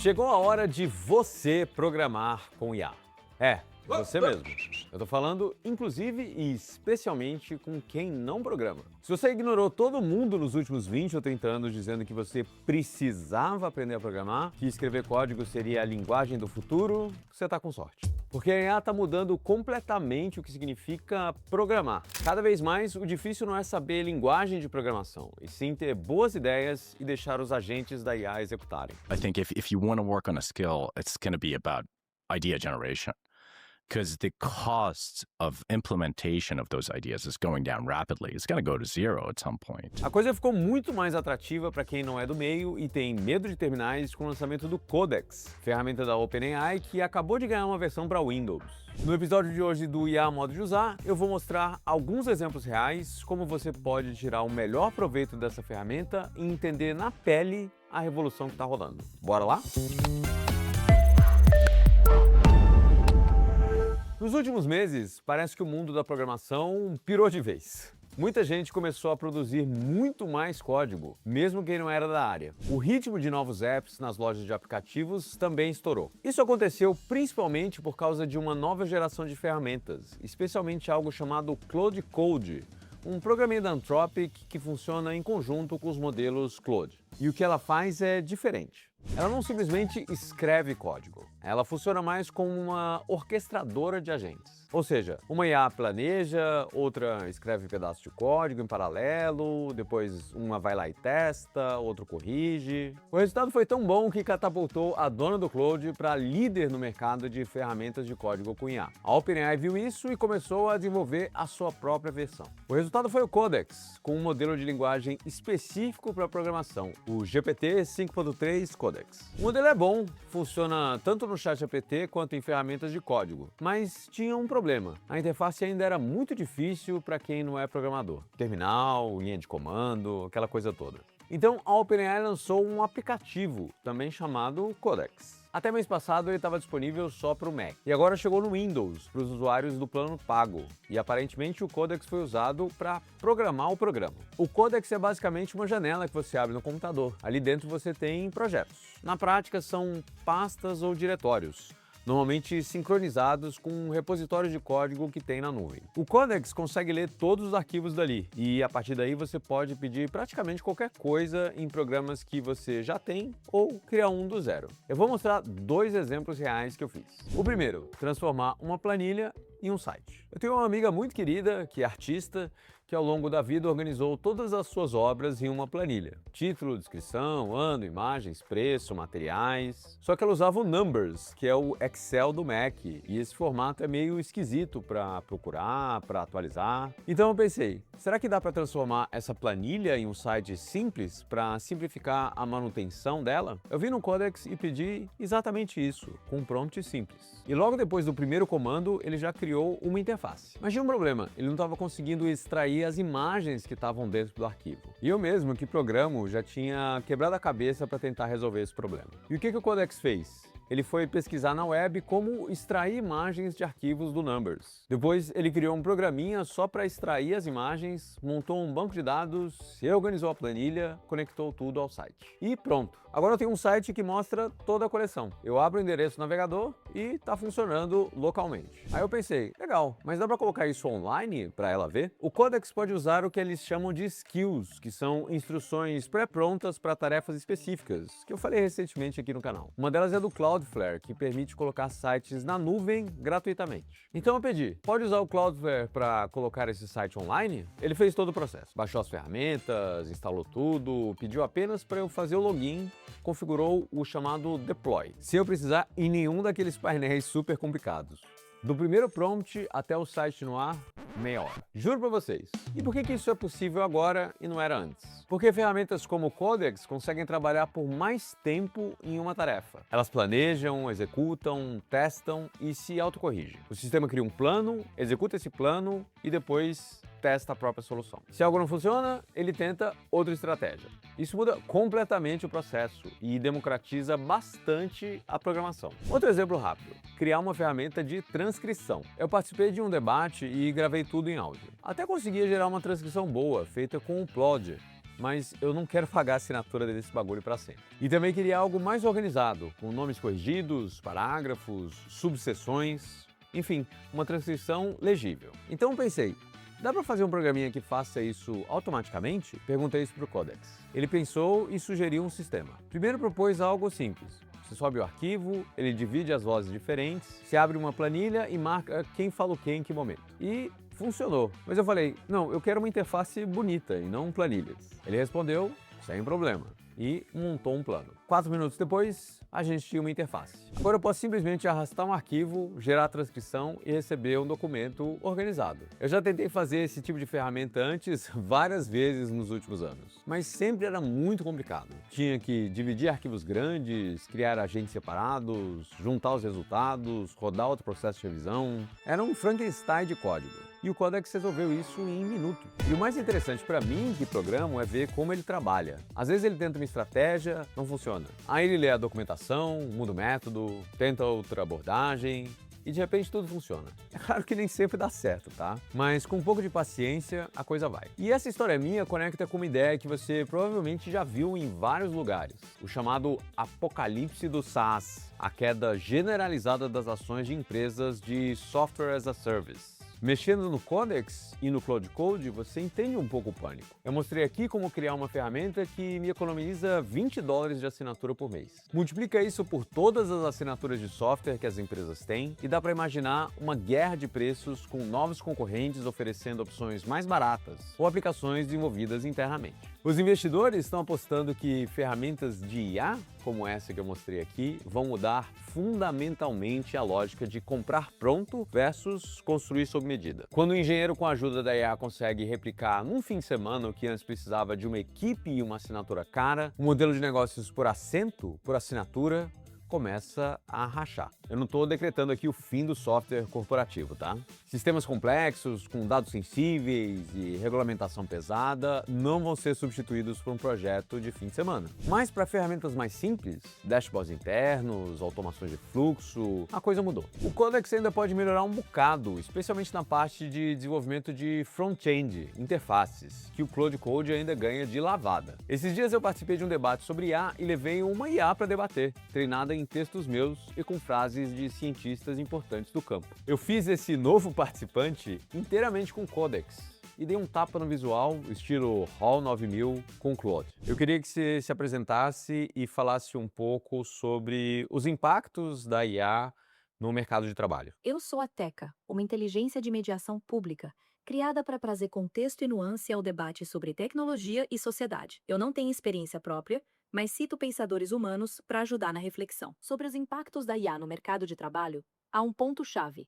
Chegou a hora de você programar com IA. Você mesmo. Eu tô falando, inclusive e especialmente com quem não programa. Se você ignorou todo mundo nos últimos 20 ou 30 anos dizendo que você precisava aprender a programar, que escrever código seria a linguagem do futuro, você tá com sorte. Porque a IA está mudando completamente o que significa programar. Cada vez mais, o difícil não é saber linguagem de programação, e sim ter boas ideias e deixar os agentes da IA executarem. I think if you want to work on a skill, it's going to be about idea generation. Because the cost of implementation of those ideas is going down rapidly. It's going to go to zero at some point. A coisa ficou muito mais atrativa para quem não é do meio e tem medo de terminais com o lançamento do Codex, ferramenta da OpenAI que acabou de ganhar uma versão para Windows. No episódio de hoje do IA Modo de Usar, eu vou mostrar alguns exemplos reais como você pode tirar o melhor proveito dessa ferramenta e entender na pele a revolução que está rolando. Bora lá? Nos últimos meses, parece que o mundo da programação pirou de vez. Muita gente começou a produzir muito mais código, mesmo quem não era da área. O ritmo de novos apps nas lojas de aplicativos também estourou. Isso aconteceu principalmente por causa de uma nova geração de ferramentas, especialmente algo chamado Claude Code, um programinha da Anthropic que funciona em conjunto com os modelos Claude. E o que ela faz é diferente. Ela não simplesmente escreve código, ela funciona mais como uma orquestradora de agentes. Ou seja, uma IA planeja, outra escreve pedaços de código em paralelo, depois uma vai lá e testa, outro corrige. O resultado foi tão bom que catapultou a dona do Claude para líder no mercado de ferramentas de código com IA. A OpenAI viu isso e começou a desenvolver a sua própria versão. O resultado foi o Codex, com um modelo de linguagem específico para programação, o GPT 5.3 Codex. O modelo é bom, funciona tanto no ChatGPT quanto em ferramentas de código, mas tinha um problema. A interface ainda era muito difícil para quem não é programador. Terminal, linha de comando, aquela coisa toda. Então a OpenAI lançou um aplicativo, também chamado Codex. Até mês passado ele estava disponível só para o Mac. E agora chegou no Windows, para os usuários do plano pago. E aparentemente o Codex foi usado para programar o programa. O Codex é basicamente uma janela que você abre no computador. Ali dentro você tem projetos. Na prática são pastas ou diretórios, normalmente sincronizados com um repositório de código que tem na nuvem. O Codex consegue ler todos os arquivos dali e a partir daí você pode pedir praticamente qualquer coisa em programas que você já tem ou criar um do zero. Eu vou mostrar dois exemplos reais que eu fiz. O primeiro, transformar uma planilha em um site. Eu tenho uma amiga muito querida, que é artista, que ao longo da vida organizou todas as suas obras em uma planilha. Título, descrição, ano, imagens, preço, materiais. Só que ela usava o Numbers, que é o Excel do Mac, e esse formato é meio esquisito para procurar, para atualizar. Então eu pensei, será que dá para transformar essa planilha em um site simples para simplificar a manutenção dela? Eu vi no Codex e pedi exatamente isso, com um prompt simples. E logo depois do primeiro comando, ele já criou uma interface. Mas tinha um problema, ele não estava conseguindo extrair as imagens que estavam dentro do arquivo. E eu mesmo, que programo, já tinha quebrado a cabeça para tentar resolver esse problema. E o que o Codex fez? Ele foi pesquisar na web como extrair imagens de arquivos do Numbers. Depois ele criou um programinha só para extrair as imagens, montou um banco de dados, reorganizou a planilha, conectou tudo ao site. E pronto! Agora eu tenho um site que mostra toda a coleção. Eu abro o endereço no navegador e está funcionando localmente. Aí eu pensei, legal, mas dá para colocar isso online para ela ver? O Codex pode usar o que eles chamam de skills, que são instruções pré-prontas para tarefas específicas, que eu falei recentemente aqui no canal. Uma delas é do Cloudflare, que permite colocar sites na nuvem gratuitamente. Então eu pedi, pode usar o Cloudflare para colocar esse site online? Ele fez todo o processo, baixou as ferramentas, instalou tudo, pediu apenas para eu fazer o login, configurou o chamado deploy, sem eu precisar em nenhum daqueles painéis super complicados. Do primeiro prompt até o site no ar, meia hora. Juro pra vocês. E por que isso é possível agora e não era antes? Porque ferramentas como o Codex conseguem trabalhar por mais tempo em uma tarefa. Elas planejam, executam, testam e se autocorrigem. O sistema cria um plano, executa esse plano e depois testa a própria solução. Se algo não funciona, ele tenta outra estratégia. Isso muda completamente o processo e democratiza bastante a programação. Outro exemplo rápido, criar uma ferramenta de transcrição. Eu participei de um debate e gravei tudo em áudio. Até conseguia gerar uma transcrição boa, feita com o Plod, mas eu não quero pagar a assinatura desse bagulho para sempre. E também queria algo mais organizado, com nomes corrigidos, parágrafos, subseções, enfim, uma transcrição legível. Então pensei, dá para fazer um programinha que faça isso automaticamente? Perguntei isso para o Codex. Ele pensou e sugeriu um sistema. Primeiro propôs algo simples. Você sobe o arquivo, ele divide as vozes diferentes, se abre uma planilha e marca quem fala o quê em que momento. E funcionou. Mas eu falei, não, eu quero uma interface bonita e não planilhas. Ele respondeu, sem problema, e montou um plano. 4 minutos depois, a gente tinha uma interface. Agora eu posso simplesmente arrastar um arquivo, gerar a transcrição e receber um documento organizado. Eu já tentei fazer esse tipo de ferramenta antes várias vezes nos últimos anos, mas sempre era muito complicado. Tinha que dividir arquivos grandes, criar agentes separados, juntar os resultados, rodar outro processo de revisão. Era um Frankenstein de código. E o Codex resolveu isso em 1 minuto. E o mais interessante para mim que programo é ver como ele trabalha. Às vezes ele tenta uma estratégia, não funciona. Aí ele lê a documentação, muda o método, tenta outra abordagem e de repente tudo funciona. É claro que nem sempre dá certo, tá? Mas com um pouco de paciência, a coisa vai. E essa história minha conecta com uma ideia que você provavelmente já viu em vários lugares. O chamado apocalipse do SaaS, a queda generalizada das ações de empresas de software as a service. Mexendo no Codex e no Cloud Code, você entende um pouco o pânico. Eu mostrei aqui como criar uma ferramenta que me economiza $20 de assinatura por mês. Multiplica isso por todas as assinaturas de software que as empresas têm e dá para imaginar uma guerra de preços com novos concorrentes oferecendo opções mais baratas ou aplicações desenvolvidas internamente. Os investidores estão apostando que ferramentas de IA, como essa que eu mostrei aqui, vão mudar fundamentalmente a lógica de comprar pronto versus construir sob medida. Quando o engenheiro com a ajuda da IA consegue replicar num fim de semana o que antes precisava de uma equipe e uma assinatura cara, o modelo de negócios por assento, por assinatura, começa a rachar. Eu não estou decretando aqui o fim do software corporativo, tá? Sistemas complexos, com dados sensíveis e regulamentação pesada, não vão ser substituídos por um projeto de fim de semana. Mas para ferramentas mais simples, dashboards internos, automações de fluxo, a coisa mudou. O Codex ainda pode melhorar um bocado, especialmente na parte de desenvolvimento de front-end, interfaces, que o Cloud Code ainda ganha de lavada. Esses dias eu participei de um debate sobre IA e levei uma IA para debater, treinada em textos meus e com frases de cientistas importantes do campo. Eu fiz esse novo participante inteiramente com Codex e dei um tapa no visual, estilo HAL 9000 com Claude. Eu queria que você se apresentasse e falasse um pouco sobre os impactos da IA no mercado de trabalho. Eu sou a Teca, uma inteligência de mediação pública, criada para trazer contexto e nuance ao debate sobre tecnologia e sociedade. Eu não tenho experiência própria, mas cito pensadores humanos para ajudar na reflexão. Sobre os impactos da IA no mercado de trabalho, há um ponto-chave.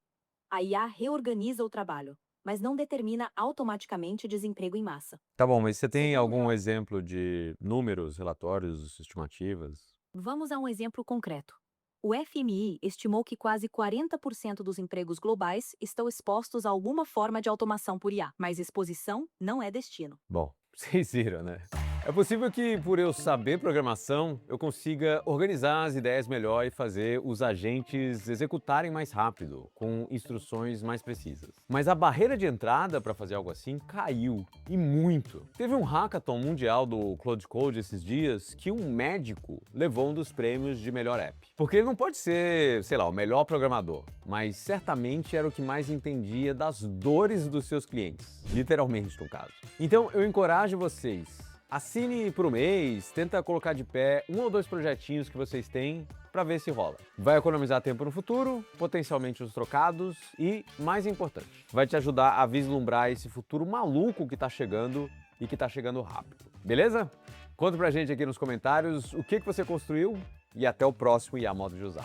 A IA reorganiza o trabalho, mas não determina automaticamente desemprego em massa. Tá bom, mas você tem algum exemplo de números, relatórios, estimativas? Vamos a um exemplo concreto. O FMI estimou que quase 40% dos empregos globais estão expostos a alguma forma de automação por IA, mas exposição não é destino. Bom, vocês viram, né? É possível que, por eu saber programação, eu consiga organizar as ideias melhor e fazer os agentes executarem mais rápido, com instruções mais precisas. Mas a barreira de entrada para fazer algo assim caiu, e muito. Teve um hackathon mundial do Cloud Code esses dias que um médico levou um dos prêmios de melhor app. Porque ele não pode ser, sei lá, o melhor programador, mas certamente era o que mais entendia das dores dos seus clientes, literalmente no caso. Então eu encorajo vocês. Assine por um mês, tenta colocar de pé 1 ou 2 projetinhos que vocês têm para ver se rola. Vai economizar tempo no futuro, potencialmente os trocados e, mais importante, vai te ajudar a vislumbrar esse futuro maluco que tá chegando e que tá chegando rápido. Beleza? Conta pra gente aqui nos comentários o que você construiu e até o próximo IA Modo de Usar.